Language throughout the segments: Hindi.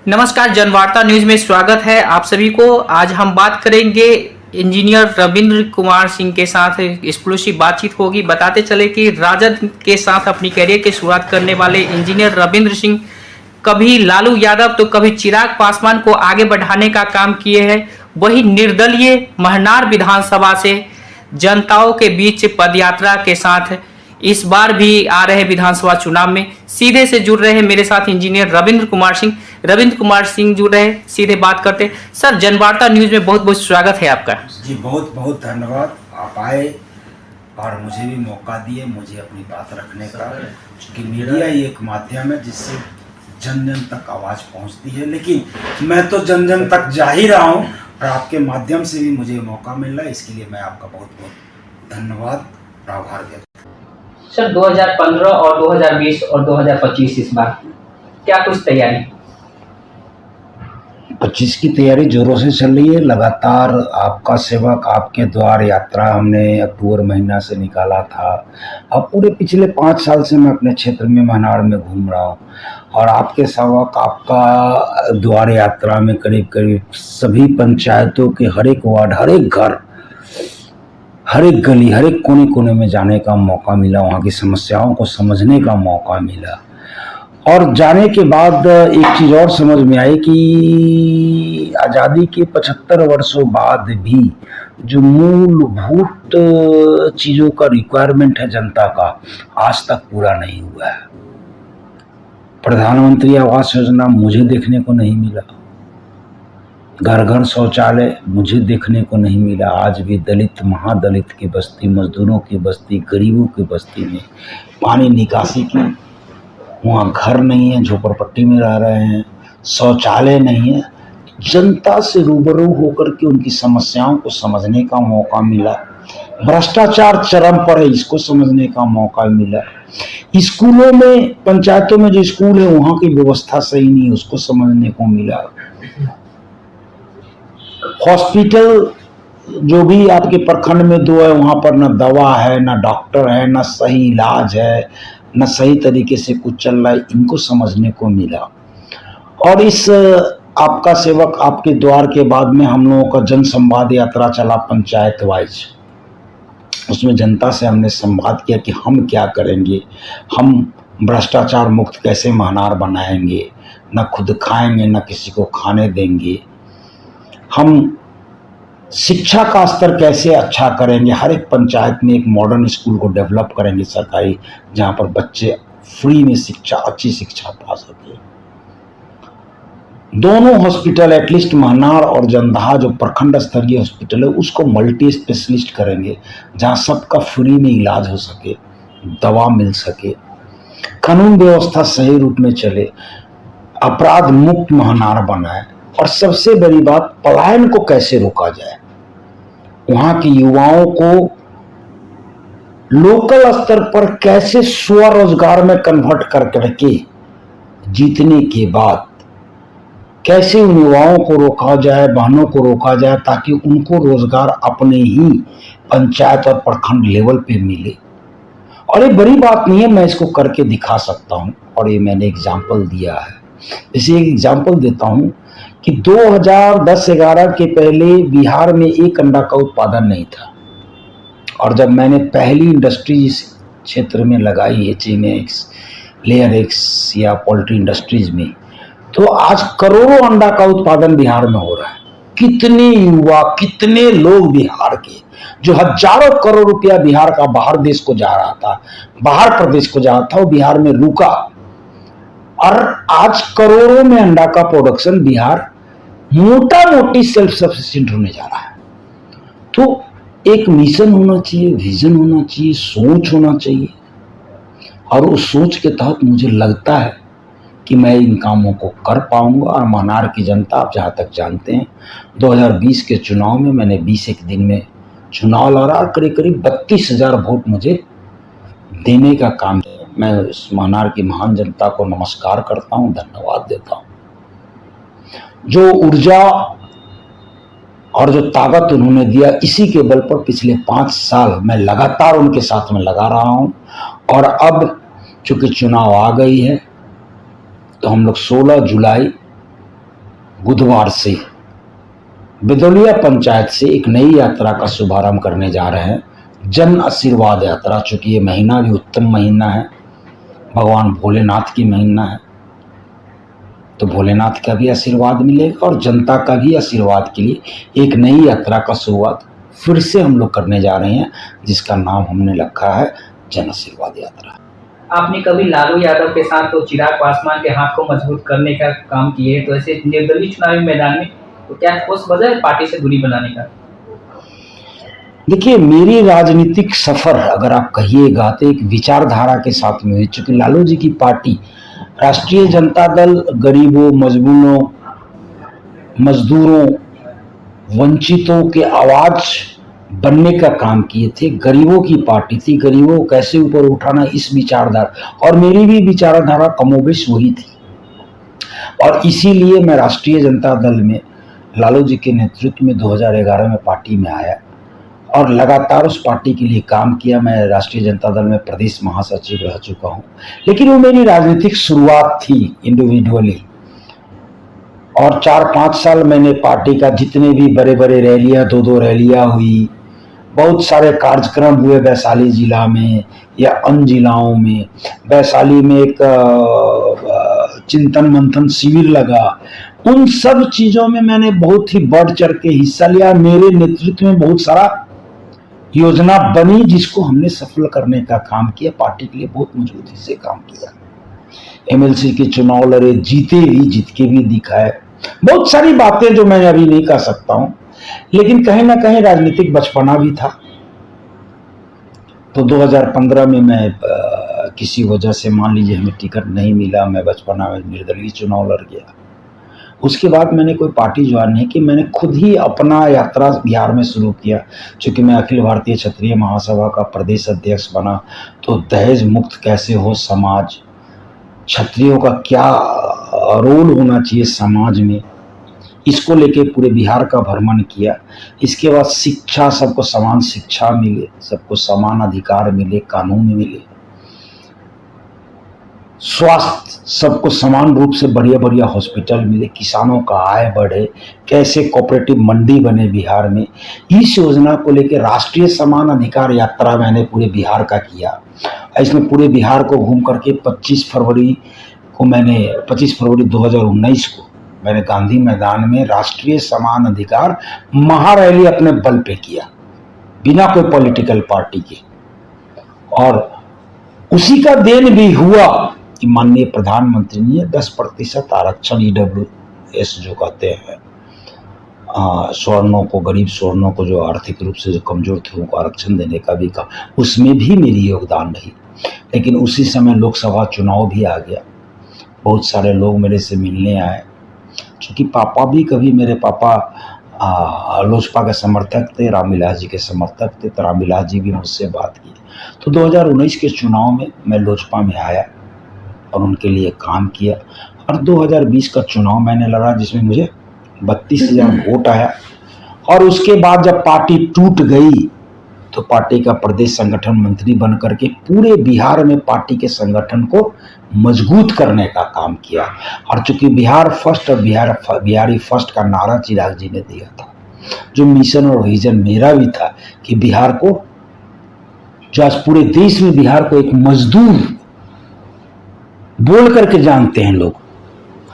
नमस्कार, जनवार्ता न्यूज में स्वागत है आप सभी को। आज हम बात करेंगे इंजीनियर रविंद्र कुमार सिंह के साथ एक्सक्लूसिव बातचीत होगी। बताते चले कि राजद के साथ अपनी कैरियर की शुरुआत करने वाले इंजीनियर रविंद्र सिंह कभी लालू यादव तो कभी चिराग पासवान को आगे बढ़ाने का काम किए हैं। वही निर्दलीय महनार विधानसभा से जनताओं के बीच पदयात्रा के साथ इस बार भी आ रहे विधानसभा चुनाव में सीधे से जुड़ रहे हैं। मेरे साथ इंजीनियर रविंद्र कुमार सिंह जुड़ रहे हैं। सीधे बात करते हैं। सर, जनवार्ता न्यूज में बहुत बहुत स्वागत है आपका। जी बहुत बहुत धन्यवाद, आप आए और मुझे भी मौका दिए मुझे अपनी बात रखने का। क्योंकि मीडिया ही एक माध्यम है जिससे जन जन तक आवाज़ पहुंचती है, लेकिन मैं तो जन जन तक जा ही रहा हूं और आपके माध्यम से भी मुझे मौका मिल रहा है। इसके लिए मैं आपका बहुत बहुत धन्यवाद और आभार व्यक्त। सर, 2015 और 2020 और 2025 इस बार क्या कुछ तैयारी? 25 की तैयारी जोरों से चल रही है। लगातार आपका सेवक आपके द्वार यात्रा हमने अक्टूबर महीना से निकाला था। अब पूरे पिछले 5 साल से मैं अपने क्षेत्र में महनार में घूम रहा हूँ और आपके सेवक आपका द्वार यात्रा में करीब करीब सभी पंचायतों के हर एक वार्ड, हर एक घर, हर एक गली, हर एक कोने कोने में जाने का मौका मिला। वहाँ की समस्याओं को समझने का मौका मिला और जाने के बाद एक चीज़ और समझ में आई कि आज़ादी के 75 वर्षों बाद भी जो मूलभूत चीज़ों का रिक्वायरमेंट है जनता का, आज तक पूरा नहीं हुआ है। प्रधानमंत्री आवास योजना मुझे देखने को नहीं मिला, घर घर शौचालय मुझे देखने को नहीं मिला। आज भी दलित, महादलित की बस्ती, मजदूरों की बस्ती, गरीबों की बस्ती में पानी निकासी की वहाँ घर नहीं है, झोपड़पट्टी में रह रहे हैं, शौचालय नहीं है। जनता से रूबरू होकर के उनकी समस्याओं को समझने का मौका मिला। भ्रष्टाचार चरम पर है, इसको समझने का मौका मिला। स्कूलों में, पंचायतों में जो स्कूल है वहाँ की व्यवस्था सही नहीं है, उसको समझने को मिला। हॉस्पिटल जो भी आपके प्रखंड में 2 है, वहाँ पर न दवा है, न डॉक्टर है, न सही इलाज है, न सही तरीके से कुछ चल रहा है, इनको समझने को मिला। और इस आपका सेवक आपके द्वार के बाद में हम लोगों का जन संवाद यात्रा चला पंचायत वाइज। उसमें जनता से हमने संवाद किया कि हम क्या करेंगे, हम भ्रष्टाचार मुक्त कैसे महनार बनाएंगे, न खुद खाएंगे न किसी को खाने देंगे, हम शिक्षा का स्तर कैसे अच्छा करेंगे, हर एक पंचायत में एक मॉडर्न स्कूल को डेवलप करेंगे सरकारी, जहां पर बच्चे फ्री में शिक्षा, अच्छी शिक्षा पा सके। दोनों हॉस्पिटल, एटलीस्ट महनार और जंदाहा जो प्रखंड स्तरीय हॉस्पिटल है, उसको मल्टी स्पेशलिस्ट करेंगे, जहां सबका फ्री में इलाज हो सके, दवा मिल सके, कानून व्यवस्था सही रूप में चले, अपराध मुक्त महनार बनाए। और सबसे बड़ी बात, पलायन को कैसे रोका जाए, वहां के युवाओं को लोकल स्तर पर कैसे स्वरोजगार में कन्वर्ट करके जीतने के बाद कैसे उन युवाओं को रोका जाए, बहनों को रोका जाए, ताकि उनको रोजगार अपने ही पंचायत और प्रखंड लेवल पे मिले। और ये बड़ी बात नहीं है, मैं इसको करके दिखा सकता हूं और ये मैंने एग्जाम्पल दिया है। इसे एक एग्जाम्पल देता हूं कि 2010-11 के पहले बिहार में एक अंडा का उत्पादन नहीं था, और जब मैंने पहली इंडस्ट्री इस क्षेत्र में लगाई, एचएमएक्स, लेयर एक्स या पोल्ट्री इंडस्ट्रीज में, तो आज करोड़ों अंडा का उत्पादन बिहार में हो रहा है। कितने युवा, कितने लोग बिहार के, जो हजारों करोड़ रुपया बिहार का बाहर देश को जा रहा था, बाहर प्रदेश को जा रहा था, वो बिहार में रुका और आज करोड़ों में अंडा का प्रोडक्शन बिहार मोटा मोटी सेल्फ सफिशिएंट होने जा रहा है। तो एक मिशन होना चाहिए, विजन होना चाहिए, सोच होना चाहिए, और उस सोच के तहत मुझे लगता है कि मैं इन कामों को कर पाऊंगा। और महनार की जनता, आप जहाँ तक जानते हैं, 2020 के चुनाव में मैंने 21 दिन में चुनाव लड़ा और करीब करीब 32,000 वोट मुझे देने का काम किया। मैं इस महनार की महान जनता को नमस्कार करता हूँ, धन्यवाद देता हूँ। जो ऊर्जा और जो ताकत उन्होंने दिया, इसी के बल पर पिछले 5 साल मैं लगातार उनके साथ में लगा रहा हूँ। और अब चूंकि चुनाव आ गई है, तो हम लोग 16 जुलाई बुधवार से बिदौलिया पंचायत से एक नई यात्रा का शुभारंभ करने जा रहे हैं, जन आशीर्वाद यात्रा। चूंकि ये महीना भी उत्तम महीना है, भगवान भोलेनाथ की महीना है, तो भोलेनाथ का भी आशीर्वाद मिलेगा और जनता का भी आशीर्वाद के लिए एक नई यात्रा का शुरुआत फिर से हम लोग करने जा रहे हैं, जिसका नाम हमने रखा है जन आशीर्वाद यात्रा। आपने कभी लालू यादव के साथ तो चिराग पासवान के हाथ को मजबूत करने का काम किए, तो ऐसे निर्दलीय चुनावी मैदान में तो क्या ठोस वजह है पार्टी से दूरी बनाने का? देखिए, मेरी राजनीतिक सफर अगर आप कहिएगा तो एक विचारधारा के साथ में हुई। चूंकि लालू जी की पार्टी राष्ट्रीय जनता दल गरीबों, मजदूरों, वंचितों के आवाज बनने का काम किए थे। गरीबों की पार्टी थी, गरीबों को कैसे ऊपर उठाना, इस विचारधारा, और मेरी भी विचारधारा कमोबेश वही थी। और इसीलिए मैं राष्ट्रीय जनता दल में लालू जी के नेतृत्व में 2011 में पार्टी में आया और लगातार उस पार्टी के लिए काम किया। मैं राष्ट्रीय जनता दल में प्रदेश महासचिव रह चुका हूं, लेकिन वो मेरी राजनीतिक शुरुआत थी इंडिविजुअली। और 4-5 साल मैंने पार्टी का जितने भी बड़े बड़े रैलियां, 2-2 रैलियां हुई, बहुत सारे कार्यक्रम हुए वैशाली जिला में या अन्य जिलाओं में। वैशाली में एक चिंतन मंथन शिविर लगा, उन सब चीजों में मैंने बहुत ही बढ़ चढ़ के हिस्सा लिया। मेरे नेतृत्व में बहुत सारा योजना बनी, जिसको हमने सफल करने का काम किया, पार्टी के लिए बहुत मजबूती से काम किया। एमएलसी के चुनाव लड़े, जीते भी, जीत के भी दिखाए। बहुत सारी बातें जो मैं अभी नहीं कर सकता हूं, लेकिन कहीं ना कहीं राजनीतिक बचपना भी था। तो 2015 में मैं किसी वजह से, मान लीजिए हमें टिकट नहीं मिला, मैं बचपना में निर्दलीय चुनाव लड़ गया। उसके बाद मैंने कोई पार्टी ज्वाइन नहीं की, मैंने खुद ही अपना यात्रा बिहार में शुरू किया। चूंकि मैं अखिल भारतीय क्षत्रिय महासभा का प्रदेश अध्यक्ष बना, तो दहेज मुक्त कैसे हो समाज, क्षत्रियों का क्या रोल होना चाहिए समाज में, इसको लेके पूरे बिहार का भ्रमण किया। इसके बाद शिक्षा, सबको समान शिक्षा मिले, सबको समान अधिकार मिले, कानून मिले, स्वास्थ्य सबको समान रूप से बढ़िया बढ़िया हॉस्पिटल मिले, किसानों का आय बढ़े, कैसे कोऑपरेटिव मंडी बने बिहार में, इस योजना को लेकर राष्ट्रीय समान अधिकार यात्रा मैंने पूरे बिहार का किया। इसमें पूरे बिहार को घूम करके 25 फरवरी 2019 को मैंने गांधी मैदान में राष्ट्रीय समान अधिकार महारैली अपने बल पे किया, बिना कोई पॉलिटिकल पार्टी के। और उसी का देन भी हुआ कि माननीय प्रधानमंत्री ने 10% आरक्षण EWS जो कहते हैं, स्वर्णों को, गरीब स्वर्णों को, जो आर्थिक रूप से जो कमजोर थे, उनको आरक्षण देने का भी कहा। उसमें भी मेरी योगदान रही। लेकिन उसी समय लोकसभा चुनाव भी आ गया, बहुत सारे लोग मेरे से मिलने आए। क्योंकि पापा भी, कभी मेरे पापा लोजपा के समर्थक थे, रामविलास जी के समर्थक थे, तो रामविलास जी भी मुझसे बात की। तो 2019 के चुनाव में मैं लोजपा में आया और उनके लिए काम किया। और 2020 का चुनाव मैंने लड़ा, जिसमें मुझे 32,000 वोट आया। और उसके बाद जब पार्टी टूट गई, तो पार्टी का प्रदेश संगठन मंत्री बन करके पूरे बिहार में पार्टी के संगठन को मजबूत करने का काम किया। और चूंकि बिहार फर्स्ट और बिहारी फर्स्ट का नारा चिराग जी ने दिया था, जो मिशन और विजन मेरा भी था कि बिहार को, जो आज पूरे देश में बिहार को एक मजदूर बोल करके जानते हैं लोग,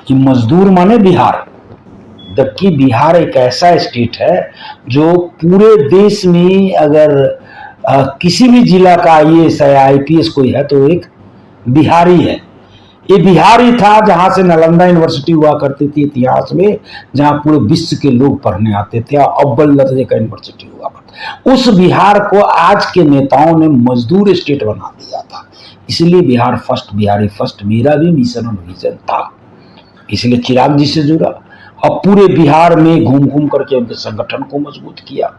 कि मजदूर माने बिहार। जबकि बिहार एक ऐसा स्टेट है जो पूरे देश में अगर किसी भी जिला का IAS या IPS कोई है तो एक बिहारी है। ये बिहारी था जहां से नालंदा यूनिवर्सिटी हुआ करती थी इतिहास में, जहां पूरे विश्व के लोग पढ़ने आते थे, अव्वल दर्जे का यूनिवर्सिटी हुआ करता। उस बिहार को आज के नेताओं ने मजदूर स्टेट बना दिया था। इसलिए बिहार फर्स्ट, बिहारी फर्स्ट मेरा भी मिशन और विजन था। इसलिए चिराग जी से जुड़ा और पूरे बिहार में घूम घूम करके उनके संगठन को मजबूत किया।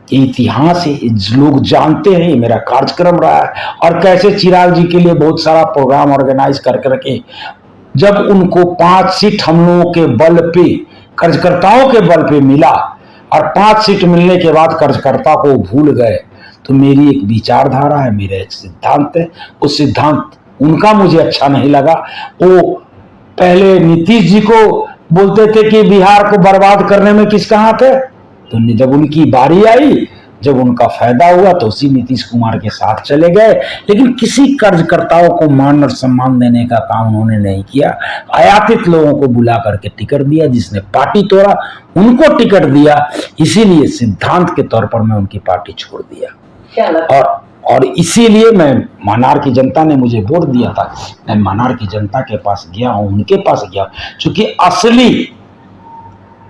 ये इतिहास है, लोग जानते हैं, ये मेरा कार्यक्रम रहा है। और कैसे चिराग जी के लिए बहुत सारा प्रोग्राम ऑर्गेनाइज कर करके, जब उनको 5 सीट हम लोगों के बल पे, कार्यकर्ताओं के बल पे मिला, और 5 सीट मिलने के बाद कार्यकर्ता को भूल गए, तो मेरी एक विचारधारा है, मेरा एक सिद्धांत है। उस सिद्धांत उनका मुझे अच्छा नहीं लगा। वो पहले नीतीश जी को बोलते थे कि बिहार को बर्बाद करने में किसका हाथ है। तो जब उनकी बारी आई, जब उनका फायदा हुआ तो उसी नीतीश कुमार के साथ चले गए। लेकिन किसी कर्जकर्ताओं को मान और सम्मान देने का काम उन्होंने नहीं किया। आयातित लोगों को बुला करके टिकट दिया, जिसने पार्टी तोड़ा उनको टिकट दिया। इसीलिए सिद्धांत के तौर पर मैं उनकी पार्टी छोड़ दिया। और इसीलिए मैं मानार की जनता ने मुझे वोट दिया था। मैं मानार की जनता के पास गया हूं, उनके पास गया, क्योंकि असली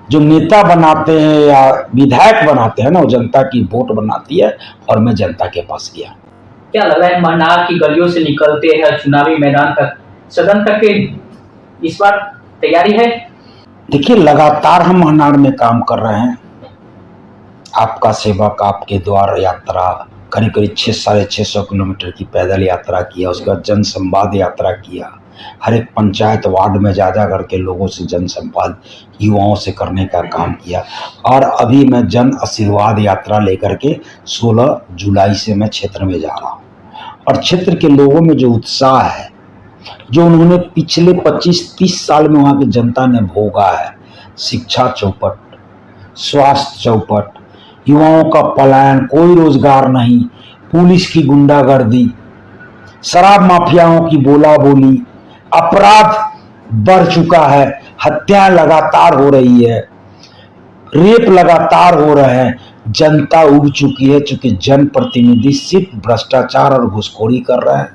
जो नेता बनाते हैं या विधायक बनाते हैं ना, वो जनता की वोट बनाती है। और मैं जनता के पास गया। क्या लग रहा है मानार की गलियों से निकलते हैं चुनावी मैदान तक, सदन तक के इस बार तैयारी है? देखिए, लगातार हम मानार में काम कर रहे हैं। आपका सेवक आपके द्वार यात्रा करीब करीब 600-650 किलोमीटर की पैदल यात्रा किया। उसके बाद जन संवाद यात्रा किया। हर एक पंचायत वार्ड में जा जा करके लोगों से जन संवाद युवाओं से करने का काम किया। और अभी मैं जन आशीर्वाद यात्रा लेकर के 16 जुलाई से मैं क्षेत्र में जा रहा हूँ। और क्षेत्र के लोगों में जो उत्साह है, जो उन्होंने पिछले 25-30 साल में वहाँ की जनता ने भोगा है, शिक्षा चौपट, स्वास्थ्य चौपट, युवाओं का पलायन, कोई रोजगार नहीं, पुलिस की गुंडागर्दी, शराब माफियाओं की बोला बोली, अपराध बढ़ चुका है, हत्याएं लगातार हो रही है, रेप लगातार हो रहे हैं। जनता उब चुकी है, चूंकि जनप्रतिनिधि सिर्फ भ्रष्टाचार और घुसखोरी कर रहे हैं।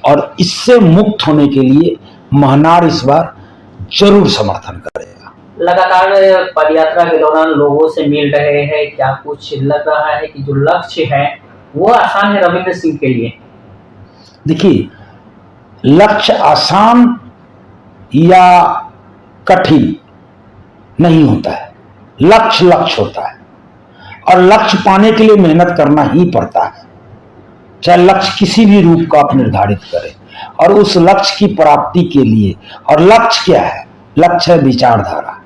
और इससे मुक्त होने के लिए महनार इस बार जरूर समर्थन करेगा। लगातार पदयात्रा के दौरान लोगों से मिल रहे हैं, क्या कुछ लग रहा है कि जो लक्ष्य है वो आसान है रविंद्र सिंह के लिए? देखिए, लक्ष्य आसान या कठिन नहीं होता है। लक्ष्य लक्ष्य होता है और लक्ष्य पाने के लिए मेहनत करना ही पड़ता है। चाहे लक्ष्य किसी भी रूप का आप निर्धारित करें, और उस लक्ष्य की प्राप्ति के लिए, और लक्ष्य क्या है? लक्ष्य है विचारधारा,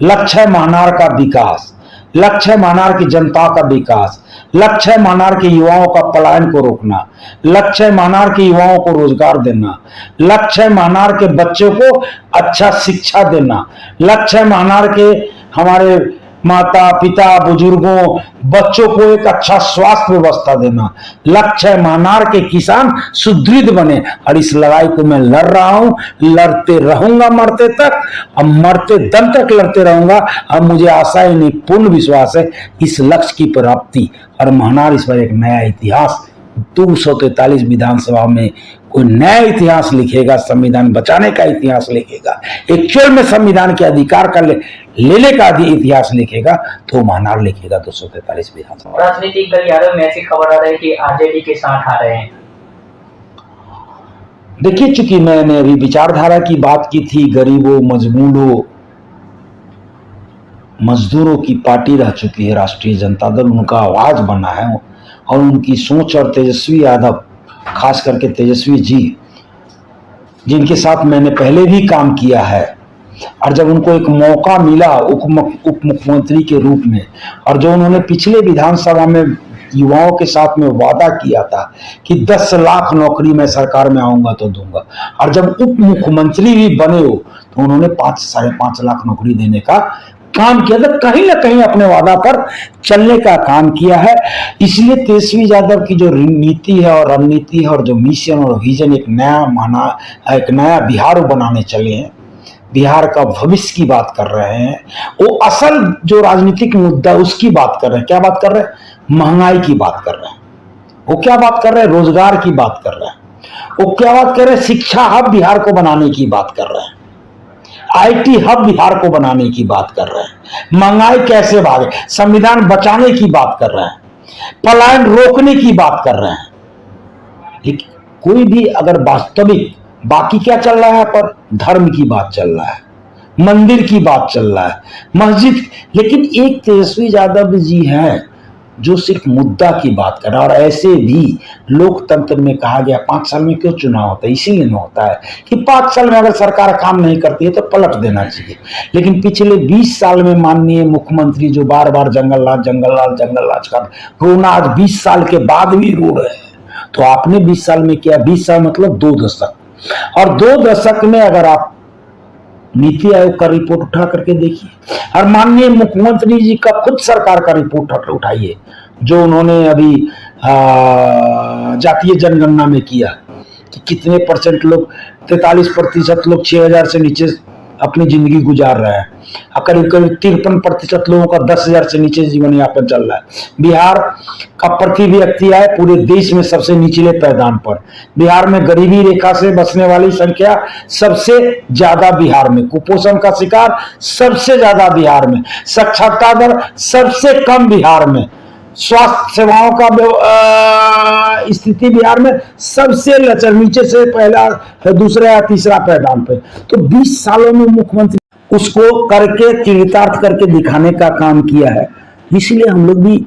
लक्ष्य है मानार का विकास, लक्ष्य है मानार की जनता का विकास, लक्ष्य है मानार के युवाओं का पलायन को रोकना, लक्ष्य है मानार के युवाओं को रोजगार देना, लक्ष्य है मानार के बच्चों को अच्छा शिक्षा देना, लक्ष्य है मानार के हमारे माता पिता बुजुर्गों बच्चों को एक अच्छा स्वास्थ्य व्यवस्था देना, लक्ष्य है मानार के किसान सुदृढ़ बने। और इस लड़ाई को मैं लड़ रहा हूं, लड़ते रहूंगा मरते तक, और मरते दम तक लड़ते रहूंगा। और मुझे आशा है, नहीं पूर्ण विश्वास है, इस लक्ष्य की प्राप्ति। और महनार इस पर एक नया इतिहास 243 विधानसभा में कोई नया इतिहास लिखेगा, संविधान बचाने का इतिहास लिखेगा, एक्चुअल में संविधान के अधिकार का लेने का इतिहास लिखेगा, तो महनार लिखेगा 243 विधानसभा। राजनीतिक गलियारों में ऐसी खबर आ रही है कि आरजेडी के साथ आ रहे हैं। देखिए, चूंकि मैंने अभी विचारधारा की बात की थी, गरीबों मजबूरों मजदूरों की पार्टी रह चुकी है राष्ट्रीय जनता दल, उनका आवाज बना है। और उनकी सोच, और तेजस्वी यादव, खास करके तेजस्वी जी, जिनके साथ मैंने पहले भी काम किया है, और जब उनको एक मौका मिला उप मुख्यमंत्री के रूप में, और जो उन्होंने पिछले विधानसभा में युवाओं के साथ में वादा किया था कि 10 लाख नौकरी मैं सरकार में आऊंगा तो दूंगा, और जब उप मुख्यमंत्री भी बने हो तो उन्होंने 5-5.5 लाख नौकरी देने का काम किया था। कहीं ना कहीं अपने वादा पर चलने का काम किया है। इसलिए तेजस्वी यादव की जो नीति है और रणनीति है और जो मिशन और विजन, एक नया बिहार बनाने चले हैं, बिहार का भविष्य की बात कर रहे हैं। वो असल जो राजनीतिक मुद्दा उसकी बात कर रहे हैं। क्या बात कर रहे हैं? महंगाई की बात कर रहे हैं। वो क्या बात कर रहे हैं? रोजगार की बात कर रहे हैं। वो क्या बात कर रहे हैं? शिक्षा हब बिहार को बनाने की बात कर रहे हैं। आईटी हब बिहार को बनाने की बात कर रहे हैं। महंगाई कैसे भागे, संविधान बचाने की बात कर रहे हैं, पलायन रोकने की बात कर रहे हैं। लेकिन कोई भी अगर वास्तविक, बाकी क्या चल रहा है यहाँ पर? धर्म की बात चल रहा है, मंदिर की बात चल रहा है, मस्जिद। लेकिन एक तेजस्वी यादव जी हैं जो सिर्फ मुद्दा की बात कर रहा है। और ऐसे भी लोकतंत्र में कहा गया 5 साल में क्यों चुनाव होता है? इसीलिए न होता है कि 5 साल में अगर सरकार काम नहीं करती है तो पलट देना चाहिए। लेकिन पिछले 20 साल में माननीय मुख्यमंत्री जो बार बार जंगल राज का रोना, आज 20 साल के बाद भी रो रहे हैं। तो आपने 20 साल में किया, 20 साल मतलब 2 दशक, और 2 दशक में अगर आप नीति आयोग का रिपोर्ट उठा करके देखिए, और माननीय मुख्यमंत्री जी का खुद सरकार का रिपोर्ट उठाइए जो उन्होंने अभी जातीय जनगणना में किया कि कितने परसेंट लोग, 43% लोग 6,000 से नीचे अपनी जिंदगी गुजार रहे हैं, और करीब करीब 53% लोगों का 10,000 से नीचे जीवन यापन चल रहा है। बिहार का प्रति व्यक्ति आय पूरे देश में सबसे निचले पैदान पर। बिहार में गरीबी रेखा से बचने वाली संख्या सबसे ज्यादा बिहार में, कुपोषण का शिकार सबसे ज्यादा बिहार में, साक्षरता दर सबसे कम बिहार में, स्वास्थ्य सेवाओं का स्थिति बिहार में सबसे लचर, नीचे से पहला, दूसरा या तीसरा पैदान पे। तो 20 सालों में मुख्यमंत्री उसको करके चरितार्थ करके दिखाने का काम किया है। इसलिए हम लोग भी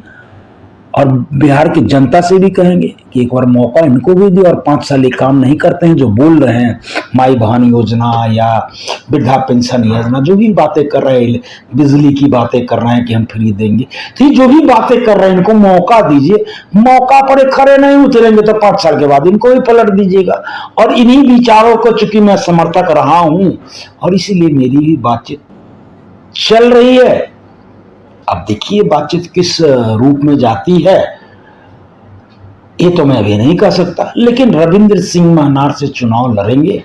और बिहार की जनता से भी कहेंगे कि एक बार मौका इनको भी दिए, और 5 साल ये काम नहीं करते हैं जो बोल रहे हैं, माई बहन योजना या वृद्धा पेंशन योजना, जो भी बातें कर रहे हैं, बिजली की बातें कर रहे हैं कि हम फ्री देंगे, तो जो भी बातें कर रहे हैं इनको मौका दीजिए। मौका पर खड़े नहीं उतरेंगे तो 5 साल के बाद इनको भी पलट दीजिएगा। और इन्हीं विचारों को चूंकि मैं समर्थक रहा हूं और इसीलिए मेरी भी बातचीत चल रही है। अब देखिए बातचीत किस रूप में जाती है ये तो मैं अभी नहीं कह सकता, लेकिन रविंद्र सिंह महनार से चुनाव लड़ेंगे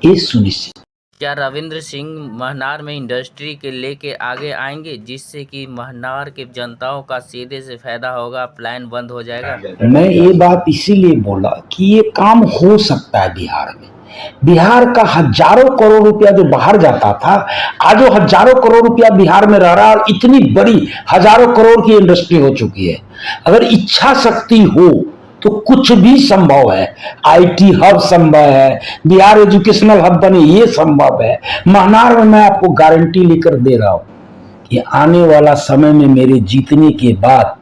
ये सुनिश्चित। क्या रविंद्र सिंह महनार में इंडस्ट्री के लेके आगे आएंगे जिससे कि महनार के जनताओं का सीधे से फायदा होगा, प्लान बंद हो जाएगा? मैं ये बात इसीलिए बोला कि ये काम हो सकता है बिहार में। बिहार का हजारों करोड़ रुपया जो बाहर जाता था, आज वो हजारों करोड़ रुपया बिहार में रह रहा है, और इतनी बड़ी हजारों करोड़ की इंडस्ट्री हो चुकी है। अगर इच्छा शक्ति हो तो कुछ भी संभव है। आईटी हब संभव है, बिहार एजुकेशनल हब बने ये संभव है। महनार में मैं आपको गारंटी लेकर दे रहा हूं कि आने वाला समय में मेरे जीतने के बाद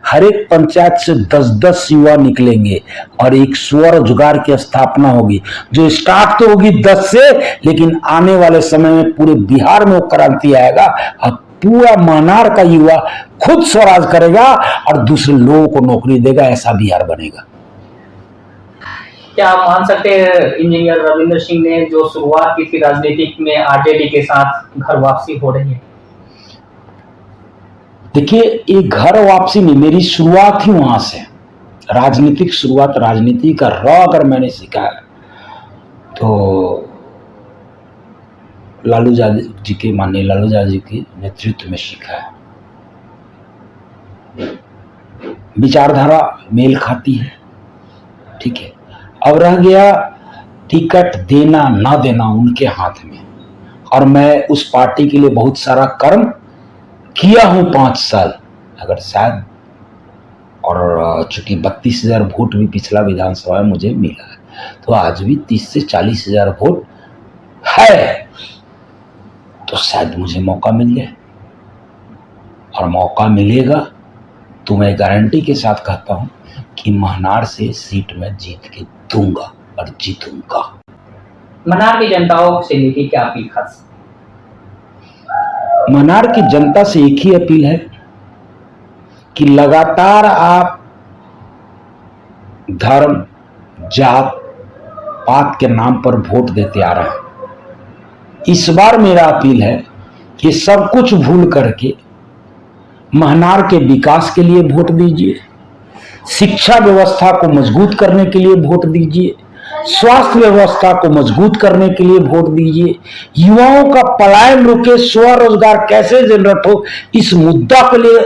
हर एक पंचायत से 10-10 युवा निकलेंगे और एक स्वरोजगार की स्थापना होगी, जो स्टार्ट तो होगी 10 से, लेकिन आने वाले समय में पूरे बिहार में वो क्रांति आएगा और पूरा महनार का युवा खुद स्वराज करेगा और दूसरे लोगों को नौकरी देगा। ऐसा बिहार बनेगा। क्या आप मान सकते हैं इंजीनियर रविंद्र सिंह ने जो शुरुआत की थी राजनीतिक में आरजेडी के साथ, घर वापसी हो रही है? देखिए ये घर वापसी नहीं, मेरी शुरुआत ही वहां से, राजनीतिक शुरुआत, राजनीति का अगर मैंने सीखा है तो लालू यादव जी के, माननीय लालू यादव जी के नेतृत्व में सीखा है। विचारधारा मेल खाती है, ठीक है। अब रह गया टिकट देना ना देना उनके हाथ में, और मैं उस पार्टी के लिए बहुत सारा कर्म किया हूं 5 साल। अगर शायद, और चूंकि 32,000 वोट भी पिछला विधानसभा में मुझे मिला है, तो आज भी 30 से 40,000 वोट है, तो शायद मुझे मौका मिल जाए। और मौका मिलेगा तो मैं गारंटी के साथ कहता हूं कि महनार से सीट में जीत के दूंगा और जीतूंगा। महनार की जनताओं से लेके क्या अपील खास? महनार की जनता से एक ही अपील है कि लगातार आप धर्म, जात, पात के नाम पर वोट देते आ रहे हैं। इस बार मेरा अपील है कि सब कुछ भूल करके महनार के विकास के लिए वोट दीजिए, शिक्षा व्यवस्था को मजबूत करने के लिए वोट दीजिए, स्वास्थ्य व्यवस्था को मजबूत करने के लिए वोट दीजिए, युवाओं का पलायन रुके, स्वरोजगार कैसे जनरेट हो इस मुद्दा के लिए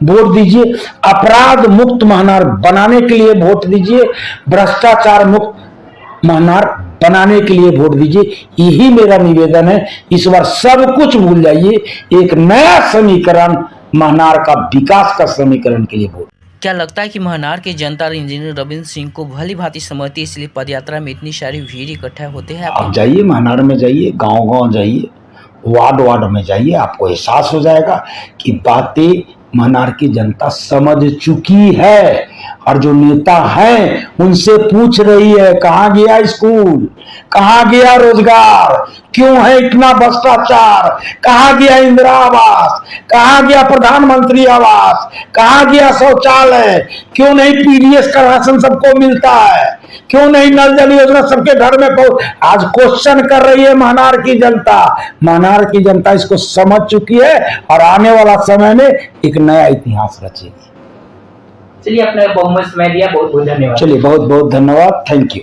वोट दीजिए, अपराध मुक्त महनार बनाने के लिए वोट दीजिए, भ्रष्टाचार मुक्त महनार बनाने के लिए वोट दीजिए। यही मेरा निवेदन है। इस बार सब कुछ भूल जाइए, एक नया समीकरण, महनार का विकास का समीकरण के लिए वोट। क्या लगता है कि महनार की जनता इंजीनियर रविंद्र सिंह को भली भांति समझती है, इसलिए पदयात्रा में इतनी सारी भीड़ इकट्ठा होते हैं? आप जाइए, महनार में जाइए, गांव-गांव जाइए, वार्ड वार्ड में जाइए, आपको एहसास हो जाएगा कि बातें महनार की जनता समझ चुकी है और जो नेता हैं उनसे पूछ रही है कहां गया स्कूल, कहां गया रोजगार, क्यों है इतना भ्रष्टाचार, कहां गया इंदिरा आवास, कहां गया प्रधानमंत्री आवास, कहां गया शौचालय, क्यों नहीं पीडीएस का राशन सबको मिलता है, क्यों नहीं नल जल योजना सबके घर में आज क्वेश्चन कर रही है महनार की जनता। महनार की जनता इसको समझ चुकी है और आने वाला समय में एक नया इतिहास रचेगी। चलिए, अपने बहुमत समय दिया, बहुत बहुत धन्यवाद। चलिए, बहुत बहुत धन्यवाद, थैंक यू।